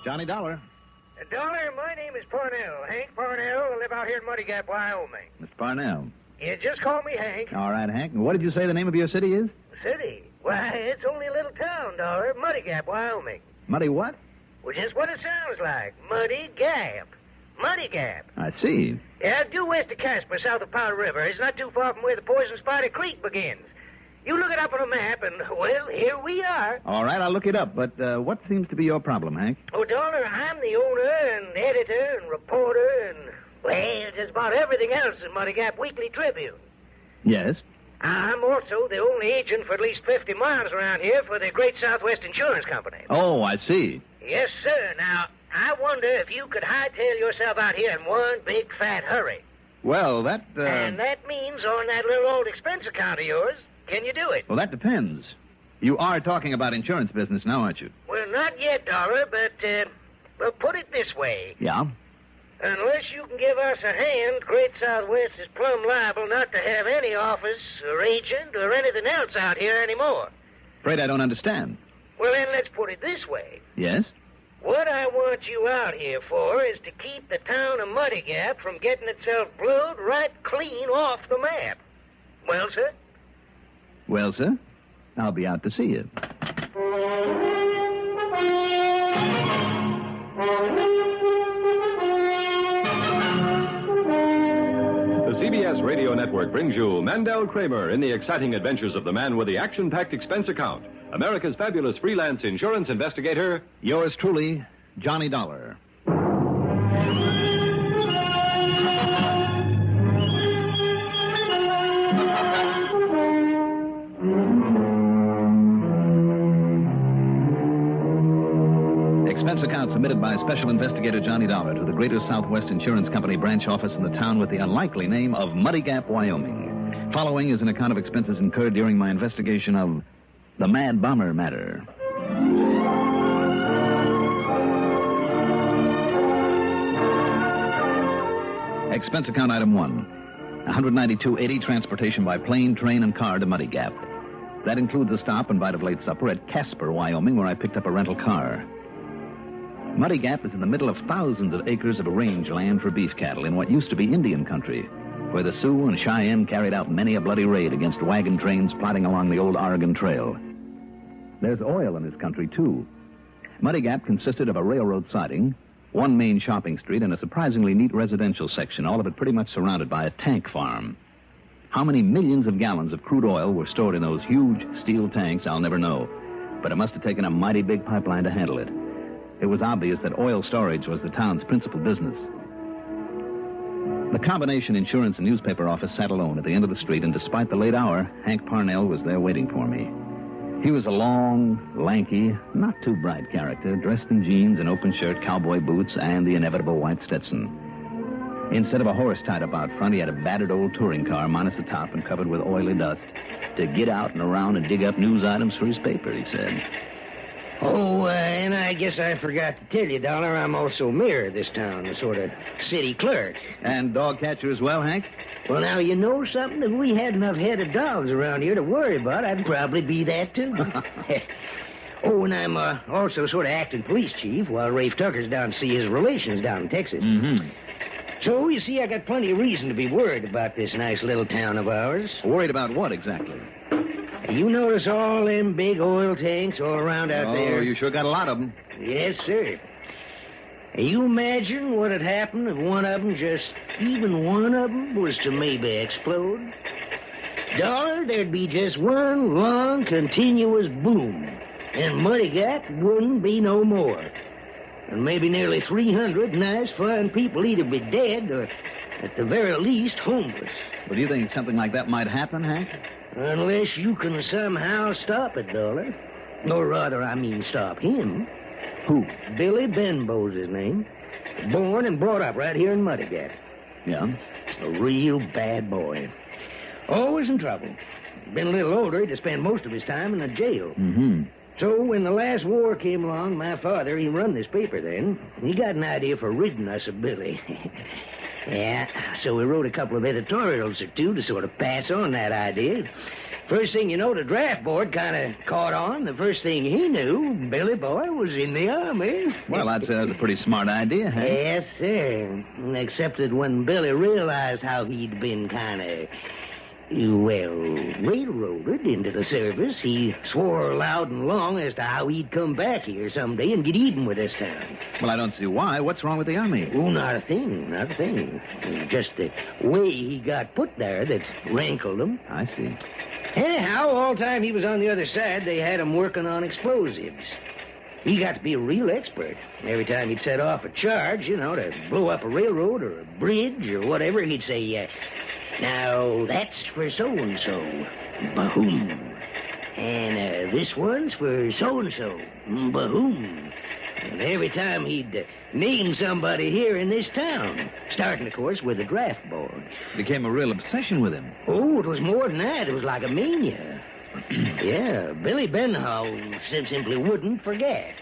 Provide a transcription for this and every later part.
Johnny Dollar. Dollar, my name is Parnell. Hank Parnell. I live out here in Muddy Gap, Wyoming. Mr. Parnell. Yeah, just call me Hank. All right, Hank. What did you say the name of your city is? City? Why, it's only a little town, Dollar. Muddy Gap, Wyoming. Muddy what? Well, just what it sounds like. Muddy Gap. Muddy Gap. I see. Yeah, due west of Casper, south of Powder River. It's not too far from where the Poison Spider Creek begins. You look it up on a map, and, well, here we are. All right, I'll look it up. But what seems to be your problem, Hank? Oh, Dollar, I'm the owner and editor and reporter and, well, just about everything else in Muddy Gap Weekly Tribune. Yes? I'm also the only agent for at least 50 miles around here for the Great Southwest Insurance Company. Oh, I see. Yes, sir. Now, I wonder if you could hightail yourself out here in one big fat hurry. Well, that, And that means on that little old expense account of yours. Can you do it? Well, that depends. You are talking about insurance business now, aren't you? Well, not yet, Dollar, but, well, put it this way. Yeah? Unless you can give us a hand, Great Southwest is plumb liable not to have any office or agent or anything else out here anymore. Afraid I don't understand. Well, then let's put it this way. Yes? What I want you out here for is to keep the town of Muddy Gap from getting itself blowed right clean off the map. Well, sir? Well, sir, I'll be out to see you. The CBS Radio Network brings you Mandel Kramer in the exciting adventures of the man with the action-packed expense account, America's fabulous freelance insurance investigator. Yours truly, Johnny Dollar. Expense account submitted by Special Investigator Johnny Dollar to the Greater Southwest Insurance Company branch office in the town with the unlikely name of Muddy Gap, Wyoming. Following is an account of expenses incurred during my investigation of the Mad Bomber matter. Expense account item 1. $192.80 transportation by plane, train, and car to Muddy Gap. That includes a stop and bite of late supper at Casper, Wyoming, where I picked up a rental car. Muddy Gap is in the middle of thousands of acres of range land for beef cattle in what used to be Indian country, where the Sioux and Cheyenne carried out many a bloody raid against wagon trains plodding along the old Oregon Trail. There's oil in this country, too. Muddy Gap consisted of a railroad siding, one main shopping street, and a surprisingly neat residential section, all of it pretty much surrounded by a tank farm. How many millions of gallons of crude oil were stored in those huge steel tanks, I'll never know. But it must have taken a mighty big pipeline to handle it. It was obvious that oil storage was the town's principal business. The combination insurance and newspaper office sat alone at the end of the street, and despite the late hour, Hank Parnell was there waiting for me. He was a long, lanky, not too bright character, dressed in jeans, an open shirt, cowboy boots, and the inevitable white Stetson. Instead of a horse tied up out front, he had a battered old touring car, minus the top and covered with oily dust, to get out and around and dig up news items for his paper, he said. Oh, and I guess I forgot to tell you, Dollar, I'm also mayor of this town, a sort of city clerk. And dog catcher as well, Hank? Well, now, you know something? If we had enough headed dogs around here to worry about, I'd probably be that, too. Oh, and I'm also sort of acting police chief while Rafe Tucker's down to see his relations down in Texas. Mm-hmm. So, you see, I got plenty of reason to be worried about this nice little town of ours. Worried about what exactly? You notice all them big oil tanks all around out there? Oh, you sure got a lot of them. Yes, sir. You imagine what'd happen if one of them, just even one of them, was to maybe explode? Dollar, there'd be just one long, continuous boom, and Muddy Gap wouldn't be no more. And maybe nearly 300 nice, fine people either be dead or, at the very least, homeless. Well, do you think something like that might happen, Hank? Unless you can somehow stop it, Dollar. Or rather, I mean stop him. Who? Billy Benbow's his name. Born and brought up right here in Muddy Gap. Yeah? A real bad boy. Always in trouble. Been a little older, he'd spend most of his time in the jail. Mm-hmm. So when the last war came along, my father, he run this paper then. He got an idea for ridding us of Billy. Yeah, so we wrote a couple of editorials or two to sort of pass on that idea. First thing you know, the draft board kind of caught on. The first thing he knew, Billy Boy was in the Army. Well, I'd say that was a pretty smart idea, Hank. Yes, sir. Except that when Billy realized how he'd been kind of, railroaded into the service, he swore loud and long as to how he'd come back here someday and get even with this town. Well, I don't see why. What's wrong with the Army? Oh, not a thing. Just the way he got put there that rankled him. I see. Anyhow, all the time he was on the other side, they had him working on explosives. He got to be a real expert. Every time he'd set off a charge, to blow up a railroad or a bridge or whatever, he'd say, now, that's for so-and-so. Bahoom. And this one's for so-and-so. Bahoom. And every time he'd name somebody here in this town, starting, of course, with the draft board. Became a real obsession with him. Oh, it was more than that. It was like a mania. Yeah, Billy Benhow simply wouldn't forget.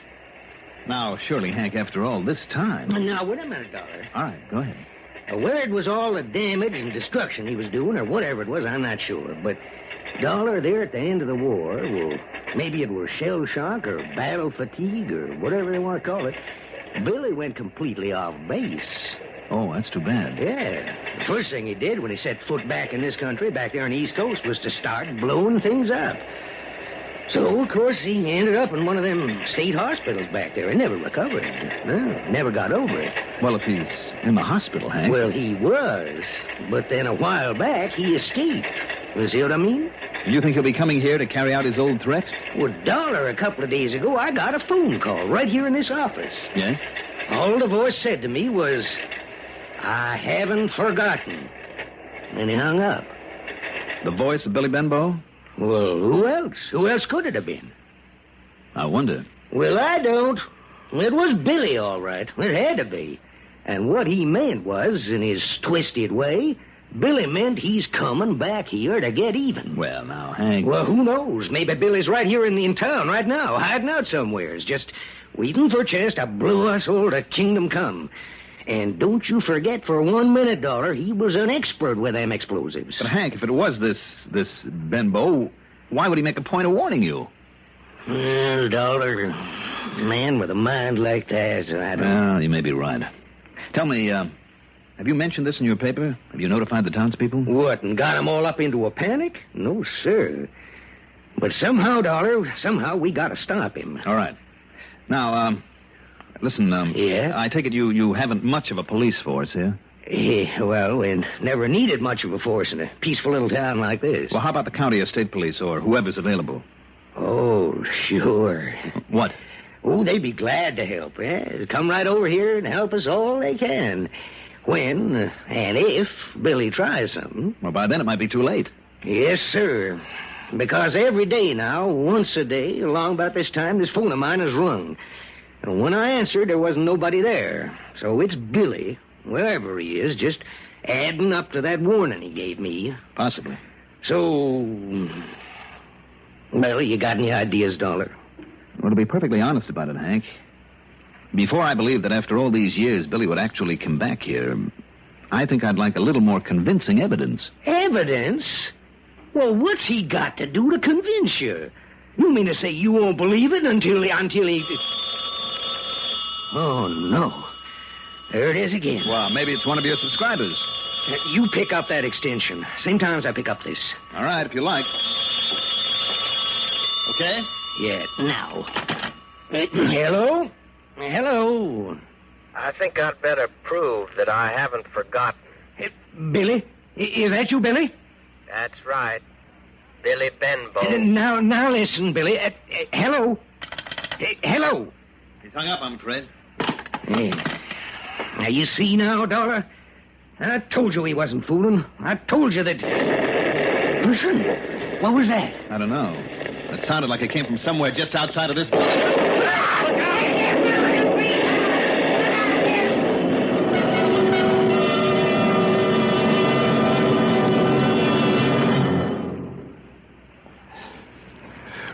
Now, surely, Hank, after all this time... Now, wait a minute, Dollar. All right, go ahead. Whether it was all the damage and destruction he was doing or whatever it was, I'm not sure. But, Dollar, there at the end of the war, well, maybe it was shell shock or battle fatigue or whatever they want to call it, Billy went completely off base. Oh, that's too bad. Yeah. The first thing he did when he set foot back in this country, back there on the East Coast, was to start blowing things up. So, of course, he ended up in one of them state hospitals back there and never recovered. No, never got over it. Well, if he's in the hospital, Hank... Well, he was. But then a while back, he escaped. You see what I mean? You think he'll be coming here to carry out his old threat? Well, Dollar, a couple of days ago, I got a phone call right here in this office. Yes? All the voice said to me was, I haven't forgotten. And he hung up. The voice of Billy Benbow? Well, who else? Who else could it have been? I wonder. Well, I don't. It was Billy, all right. It had to be. And what he meant was, in his twisted way, Billy meant he's coming back here to get even. Well, now, Hank... Well, who knows? Maybe Billy's right here in town right now, hiding out somewheres, just waiting for a chance to blow us all to kingdom come. And don't you forget for 1 minute, Dollar, he was an expert with them explosives. But, Hank, if it was this Benbow, why would he make a point of warning you? Well, Dollar, man with a mind like that, I don't... Well, you may be right. Tell me, have you mentioned this in your paper? Have you notified the townspeople? What, and got them all up into a panic? No, sir. But somehow, Dollar, we got to stop him. All right. Now, listen, Yeah? I take it you haven't much of a police force here? Well, we never needed much of a force in a peaceful little town like this. Well, how about the county or state police or whoever's available? Oh, sure. What? Oh, they'd be glad to help. Yeah? Come right over here and help us all they can. When and if Billy tries something. Well, by then it might be too late. Yes, sir. Because every day now, once a day, along about this time, this phone of mine has rung. And when I answered, there wasn't nobody there. So it's Billy, wherever he is, just adding up to that warning he gave me. Possibly. So, well, you got any ideas, Dollar? Well, to be perfectly honest about it, Hank, before I believed that after all these years Billy would actually come back here, I think I'd like a little more convincing evidence. Evidence? Well, what's he got to do to convince you? You mean to say you won't believe it until he... Oh, no. There it is again. Well, maybe it's one of your subscribers. You pick up that extension. Same time as I pick up this. All right, if you like. Okay? Yeah, now. Hello? Hello? I think I'd better prove that I haven't forgotten. Billy? Is that you, Billy? That's right. Billy Benbow. Now listen, Billy. Hello? Hello? He's hung up, I'm afraid. Now, you see now, Dollar? I told you he wasn't fooling. I told you that... Listen, what was that? I don't know. It sounded like it came from somewhere just outside of this building.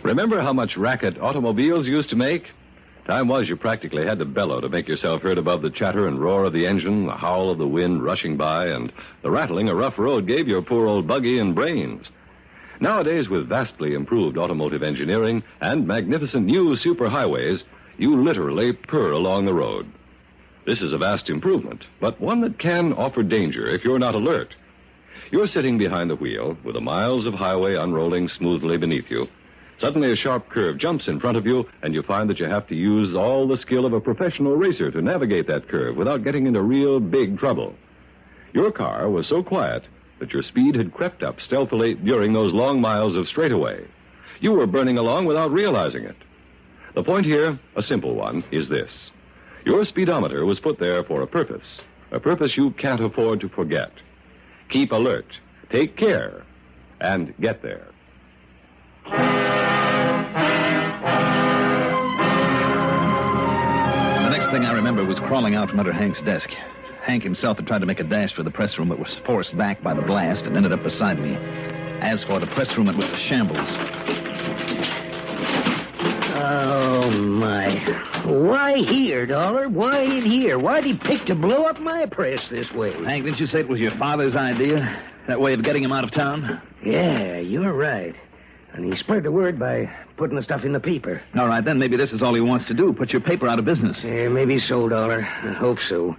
Remember how much racket automobiles used to make? Time was you practically had to bellow to make yourself heard above the chatter and roar of the engine, the howl of the wind rushing by, and the rattling a rough road gave your poor old buggy and brains. Nowadays, with vastly improved automotive engineering and magnificent new superhighways, you literally purr along the road. This is a vast improvement, but one that can offer danger if you're not alert. You're sitting behind the wheel with the miles of highway unrolling smoothly beneath you. Suddenly, a sharp curve jumps in front of you, and you find that you have to use all the skill of a professional racer to navigate that curve without getting into real big trouble. Your car was so quiet that your speed had crept up stealthily during those long miles of straightaway. You were burning along without realizing it. The point here, a simple one, is this. Your speedometer was put there for a purpose you can't afford to forget. Keep alert, take care, and get there. The next thing I remember was crawling out from under Hank's desk. Hank himself had tried to make a dash for the press room, but was forced back by the blast and ended up beside me. As for the press room, it was a shambles. Oh, my. Why here, Dollar? Why in here? Why'd he pick to blow up my press this way? Hank, didn't you say it was your father's idea? That way of getting him out of town? Yeah, you're right. And he spread the word by putting the stuff in the paper. All right, then maybe this is all he wants to do, put your paper out of business. Yeah, maybe so, Dollar. I hope so.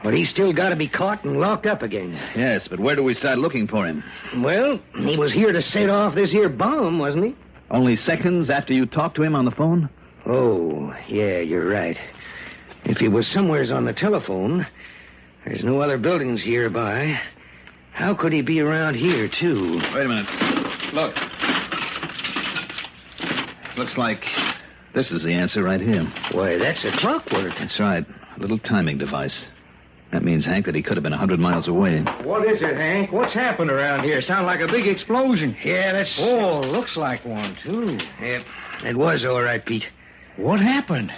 But he's still got to be caught and locked up again. Yes, but where do we start looking for him? Well, he was here to set off this here bomb, wasn't he? Only seconds after you talked to him on the phone? Oh, yeah, you're right. If he was somewheres on the telephone, there's no other buildings nearby. How could he be around here, too? Wait a minute. Look. Looks like this is the answer right here. Why, that's a clockwork. That's right. A little timing device. That means, Hank, that he could have been 100 miles away. What is it, Hank? What's happened around here? Sounds like a big explosion. Yeah, that's... Oh, looks like one, too. Yep, it was all right, Pete. What happened?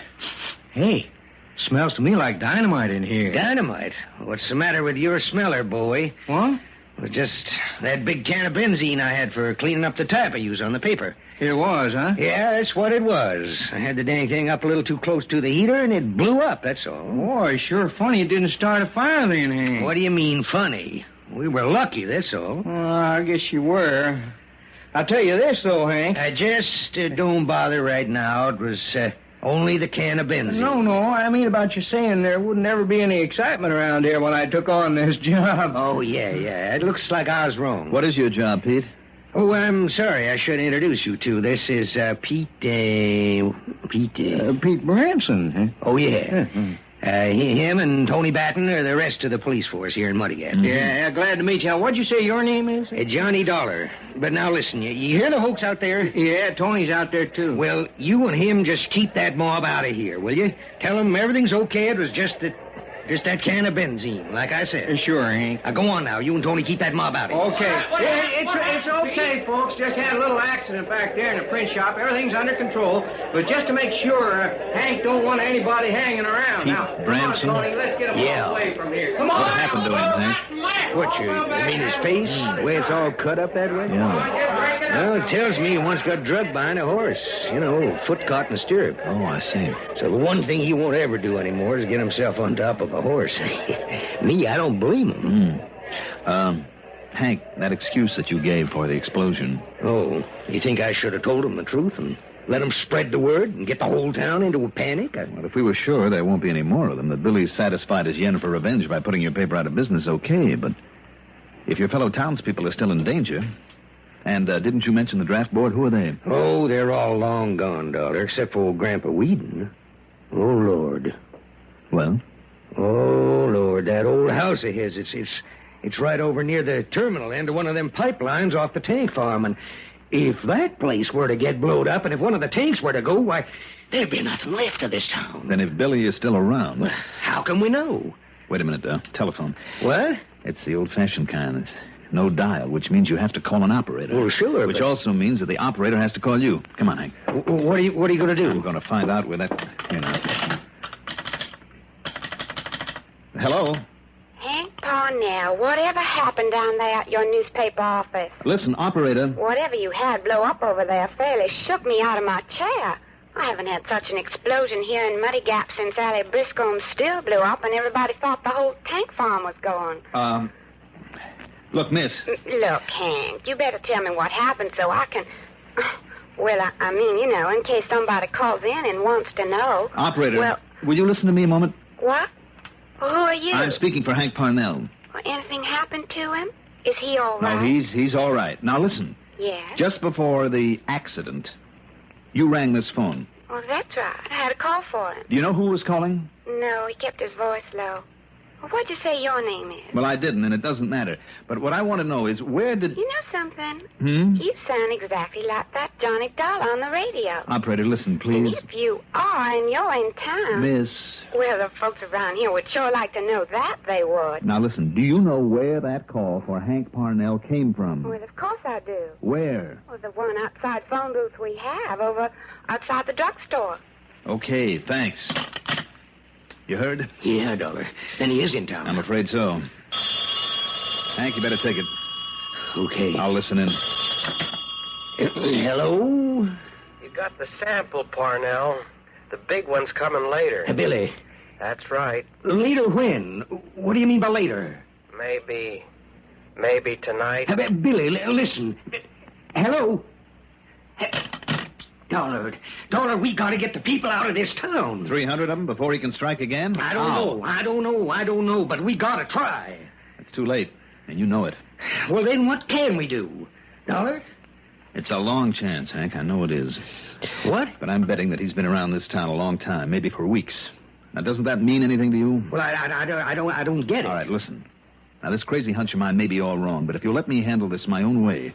Hey, smells to me like dynamite in here. Dynamite? What's the matter with your smeller, boy? What? It was just that big can of benzene I had for cleaning up the type I use on the paper. It was, huh? Yeah, that's what it was. I had the dang thing up a little too close to the heater, and it blew up, that's all. Boy, sure funny it didn't start a fire then, Hank. What do you mean, funny? We were lucky, that's all. Well, I guess you were. I'll tell you this, though, Hank. Just don't bother right now. It was only the can of benzene. No, I mean about you saying there wouldn't ever be any excitement around here when I took on this job. Oh, yeah. It looks like I was wrong. What is your job, Pete? Oh, I'm sorry. I should introduce you to. This is Pete Branson, huh? Oh, yeah. Mm-hmm. Him and Tony Batten are the rest of the police force here in Muddy Gap. Mm-hmm. Yeah, glad to meet you. What'd you say your name is? Johnny Dollar. But now listen, you hear the hoax out there? Yeah, Tony's out there, too. Well, you and him just keep that mob out of here, will you? Tell them everything's okay. It was just that can of benzene, like I said. Sure, Hank. Now, go on now. You and Tony keep that mob out of here. Okay. It's okay, folks. Just had a little accident back there in the print shop. Everything's under control. But just to make sure, Hank don't want anybody hanging around. Pete now, Branson? Come on, Tony. Let's get him all away from here. Come on. What happened to him, Hank? What, you mean his face? The way it's all cut up that way? Yeah. Well, it tells me he once got drugged behind a horse. You know, foot caught in a stirrup. Oh, I see. So the one thing he won't ever do anymore is get himself on top of a horse. Me, I don't blame him. Hank, that excuse that you gave for the explosion. Oh, you think I should have told him the truth and let him spread the word and get the whole town into a panic? Well, if we were sure there won't be any more of them, that Billy's satisfied his yen for revenge by putting your paper out of business, okay, but if your fellow townspeople are still in danger... And didn't you mention the draft board? Who are they? Oh, they're all long gone, Dollar, except for old Grandpa Whedon. Oh, Lord. Well? Oh, Lord, that old house of his, it's right over near the terminal end of one of them pipelines off the tank farm, and if that place were to get blowed up, and if one of the tanks were to go, why, there'd be nothing left of this town. Then if Billy is still around... Well, how can we know? Wait a minute, telephone. What? It's the old-fashioned kind. It's no dial, which means you have to call an operator. Well, sure, Which also means that the operator has to call you. Come on, Hank. What are you going to do? We're going to find out where that... Hello? Hank Parnell, whatever happened down there at your newspaper office? Listen, operator. Whatever you had blow up over there fairly shook me out of my chair. I haven't had such an explosion here in Muddy Gap since Allie Briscoe's still blew up and everybody thought the whole tank farm was gone. Look, miss. Look, Hank, you better tell me what happened so I can... Well, I mean, you know, in case somebody calls in and wants to know. Operator, Well... will you listen to me a moment? What? Who are you? I'm speaking for Hank Parnell. Well, anything happened to him? Is he all right? No, he's all right. Now, listen. Yes? Just before the accident, you rang this phone. Well, that's right. I had a call for him. Do you know who was calling? No, he kept his voice low. Well, what'd you say your name is? Well, I didn't, and it doesn't matter. But what I want to know is, where did... You know something? Hmm? You sound exactly like that Johnny Doll on the radio. Operator, listen, And please. if you are and you're in town... Miss... Well, the folks around here would sure like to know that, they would. Now, listen, do you know where that call for Hank Parnell came from? Well, of course I do. Where? Well, the one outside phone booth we have over outside the drugstore. Okay, thanks. You heard? Yeah, Dollar. Then he is in town. I'm afraid so. Hank, you better take it. Okay. I'll listen in. Hello? You got the sample, Parnell. The big one's coming later. Billy. That's right. Later when? What do you mean by later? Maybe tonight. Billy, listen. Hello? Dollar, we gotta get the people out of this town. 300 of them before he can strike again? I don't know, but we gotta try. It's too late, and you know it. Well, then what can we do? Dollar? It's a long chance, Hank. I know it is. What? But I'm betting that he's been around this town a long time, maybe for weeks. Now, doesn't that mean anything to you? Well, I don't get it. All right, listen. Now, this crazy hunch of mine may be all wrong, but if you'll let me handle this my own way...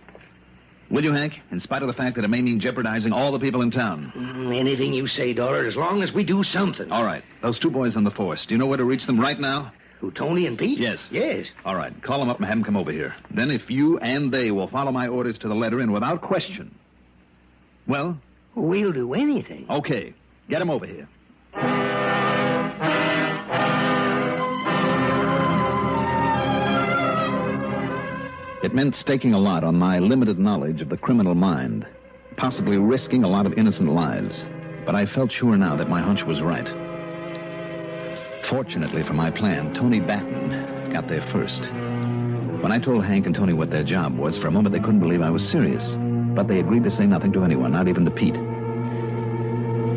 Will you, Hank? In spite of the fact that it may mean jeopardizing all the people in town. Anything you say, Dollar, as long as we do something. All right. Those two boys on the force. Do you know where to reach them right now? Who, Tony and Pete? Yes. Yes. All right. Call them up and have them come over here. Then if you and they will follow my orders to the letter and without question... Well? We'll do anything. Okay. Get them over here. It meant staking a lot on my limited knowledge of the criminal mind, possibly risking a lot of innocent lives. But I felt sure now that my hunch was right. Fortunately for my plan, Tony Batten got there first. When I told Hank and Tony what their job was, for a moment they couldn't believe I was serious. But they agreed to say nothing to anyone, not even to Pete.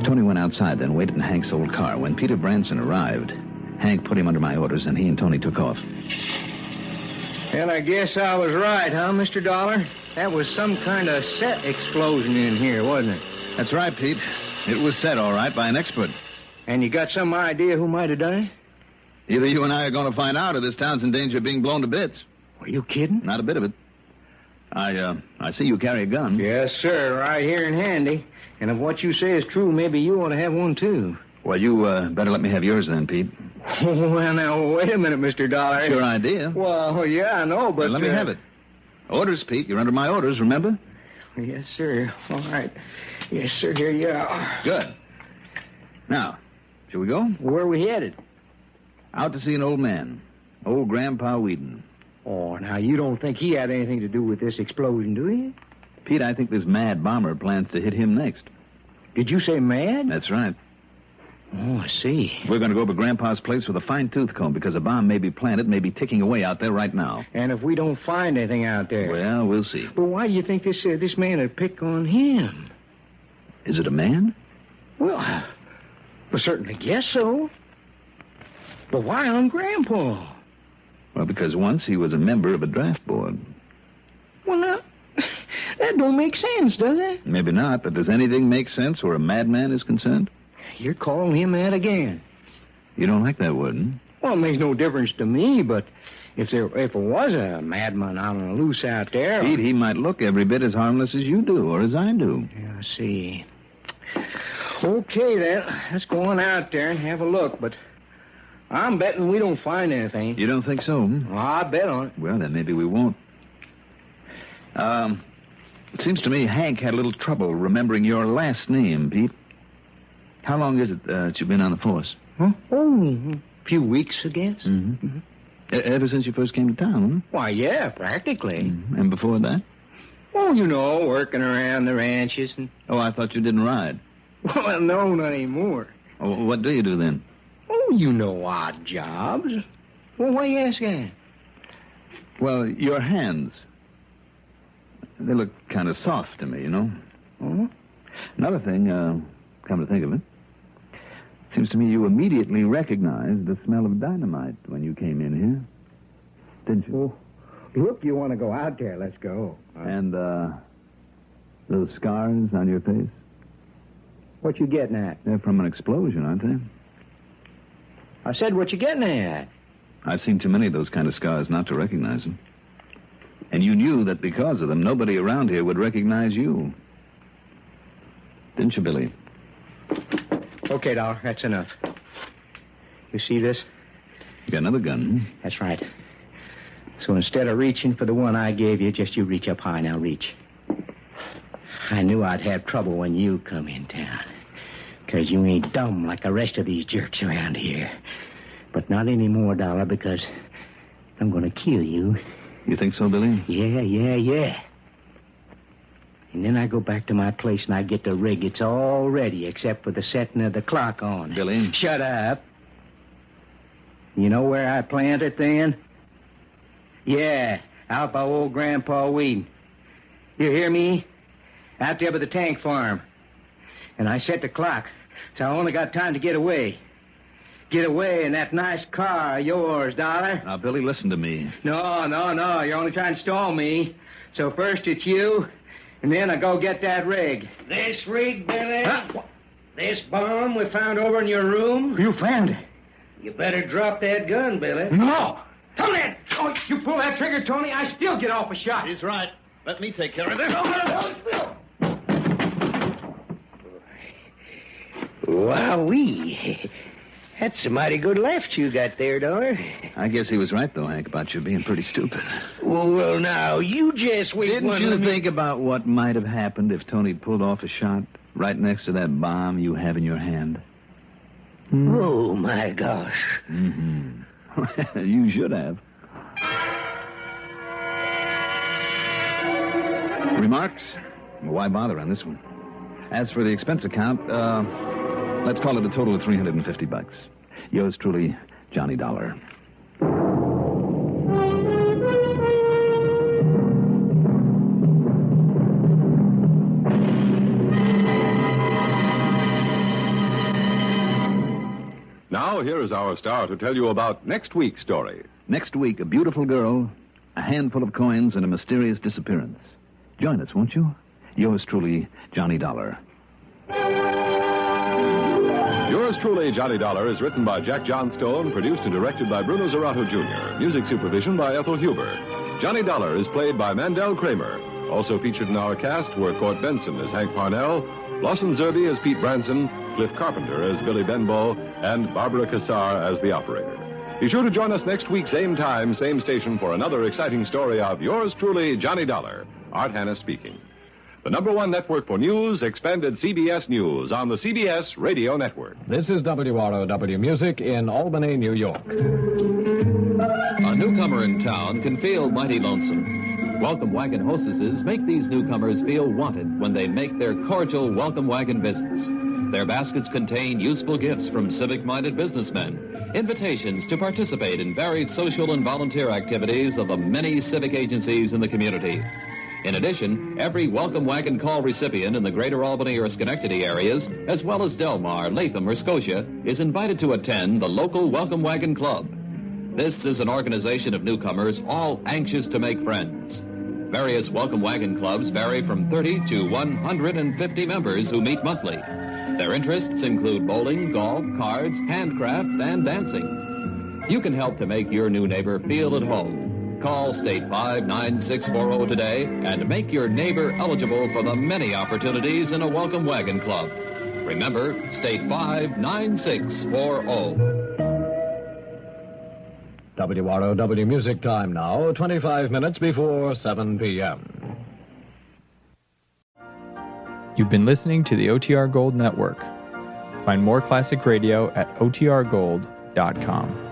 Tony went outside, then waited in Hank's old car. When Peter Branson arrived, Hank put him under my orders, and he and Tony took off. Well, I guess I was right, huh, Mr. Dollar? That was some kind of set explosion in here, wasn't it? That's right, Pete. It was set all right by an expert. And you got some idea who might have done it? Either you and I are going to find out or this town's in danger of being blown to bits. Are you kidding? Not a bit of it. I see you carry a gun. Yes, sir, right here in handy. And if what you say is true, maybe you ought to have one, too. Well, you better let me have yours then, Pete. Well, now, wait a minute, Mr. Dollar. It's your idea. Well, yeah, I know, but... Well, let me have it. Orders, Pete. You're under my orders, remember? Yes, sir. All right. Yes, sir, here you are. Good. Now, shall we go? Where are we headed? Out to see an old man. Old Grandpa Whedon. Oh, now, you don't think he had anything to do with this explosion, do you? Pete, I think this mad bomber plans to hit him next. Did you say mad? That's right. Oh, I see. We're going to go over Grandpa's place with a fine-tooth comb because a bomb may be planted, may be ticking away out there right now. And if we don't find anything out there? Well, we'll see. But why do you think this man would pick on him? Is it a man? Well, I certainly guess so. But why on Grandpa? Well, because once he was a member of a draft board. Well, now, that don't make sense, does it? Maybe not, but does anything make sense where a madman is concerned? You're calling him mad again. You don't like that word, huh? Well, it makes no difference to me, but if there was a madman out on the loose out there... Pete, he might look every bit as harmless as you do, or as I do. Yeah, I see. Okay, then. Let's go on out there and have a look, but I'm betting we don't find anything. You don't think so, hmm? Well, I bet on it. Well, then maybe we won't. It seems to me Hank had a little trouble remembering your last name, Pete. How long is it that you've been on the force? Huh? Oh, a few weeks, I guess. Mm-hmm. Mm-hmm. Ever since you first came to town, huh? Why, yeah, practically. Mm-hmm. And before that? Oh, you know, working around the ranches and... Oh, I thought you didn't ride. Well, no, not anymore. Oh, what do you do then? Oh, you know, odd jobs. Well, why you ask that? Well, your hands. They look kind of soft to me, you know? Hmm? Another thing, come to think of it, seems to me you immediately recognized the smell of dynamite when you came in here. Didn't you? Well, look, you want to go out there, let's go. And, those scars on your face? What you getting at? They're from an explosion, aren't they? I said, what you getting at? I've seen too many of those kind of scars not to recognize them. And you knew that because of them, nobody around here would recognize you. Didn't you, Billy? Okay, Dollar, that's enough. You see this? You got another gun, hmm? That's right. So instead of reaching for the one I gave you, just you reach up high. Now reach. I knew I'd have trouble when you come in town. Because you ain't dumb like the rest of these jerks around here. But not anymore, Dollar, because I'm going to kill you. You think so, Billy? Yeah. And then I go back to my place and I get the rig. It's all ready except for the setting of the clock on. Billy? Shut up. You know where I plant it then? Yeah, out by old Grandpa Whedon. You hear me? Out there by the tank farm. And I set the clock, so I only got time to get away. Get away in that nice car of yours, Dollar. Now, Billy, listen to me. No. You're only trying to stall me. So first it's you, and then I go get that rig. This rig, Billy? Huh? This bomb we found over in your room? You found it. You better drop that gun, Billy. No. Come in. Oh, you pull that trigger, Tony, I still get off a shot. He's right. Let me take care of this. Wowee. That's a mighty good left you got there, Dollar. I guess he was right, though, Hank, about you being pretty stupid. Well, now, you just wait. Didn't you think about what might have happened if Tony'd pulled off a shot right next to that bomb you have in your hand? Oh, my gosh. Mm-hmm. You should have. Remarks? Why bother on this one? As for the expense account, let's call it a total of $350. Yours truly, Johnny Dollar. Now, here is our star to tell you about next week's story. Next week, a beautiful girl, a handful of coins, and a mysterious disappearance. Join us, won't you? Yours truly, Johnny Dollar. Yours truly, Johnny Dollar, is written by Jack Johnstone, produced and directed by Bruno Zerato Jr., music supervision by Ethel Huber. Johnny Dollar is played by Mandel Kramer. Also featured in our cast were Court Benson as Hank Parnell, Lawson Zerby as Pete Branson, Cliff Carpenter as Billy Benbow, and Barbara Cassar as the operator. Be sure to join us next week, same time, same station, for another exciting story of yours truly, Johnny Dollar. Art Hanna speaking. The #1 network for news, expanded CBS News on the CBS Radio Network. This is WROW Music in Albany, New York. A newcomer in town can feel mighty lonesome. Welcome Wagon hostesses make these newcomers feel wanted when they make their cordial Welcome Wagon visits. Their baskets contain useful gifts from civic-minded businessmen, invitations to participate in varied social and volunteer activities of the many civic agencies in the community. In addition, every Welcome Wagon call recipient in the greater Albany or Schenectady areas, as well as Delmar, Latham, or Scotia, is invited to attend the local Welcome Wagon Club. This is an organization of newcomers all anxious to make friends. Various Welcome Wagon clubs vary from 30 to 150 members who meet monthly. Their interests include bowling, golf, cards, handcraft, and dancing. You can help to make your new neighbor feel at home. Call State 59640 today and make your neighbor eligible for the many opportunities in a Welcome Wagon Club. Remember, State 59640. WROW Music Time now, 25 minutes before 7 p.m. You've been listening to the OTR Gold Network. Find more classic radio at otrgold.com.